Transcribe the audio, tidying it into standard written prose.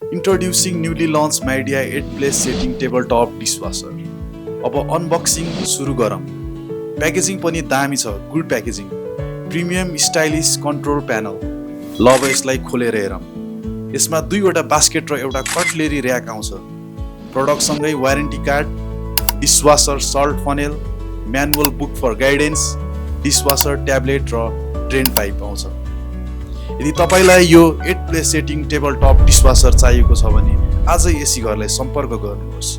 Introducing newly launched Midea 8-place setting tabletop dishwasher. अब unboxing सुरु गरौँ। प्याकेजिङ पनि दामी छ, good packaging. Premium stylish control panel. ल अब यसलाई खोलेर हेरौँ। यसमा 2वटा बास्केट र एउटा कटलेरी र्याक आउँछ। प्रडक्टसँगै warranty card, dishwasher salt funnel, manual book for guidance, dishwasher tablet र ड्रेन पाइप आउँछ। यदि तपाईलाई यो eight place setting table top dishwasher चाहिएको छ भने आजै यसै घरलाई सम्पर्क गर्नुहोस्।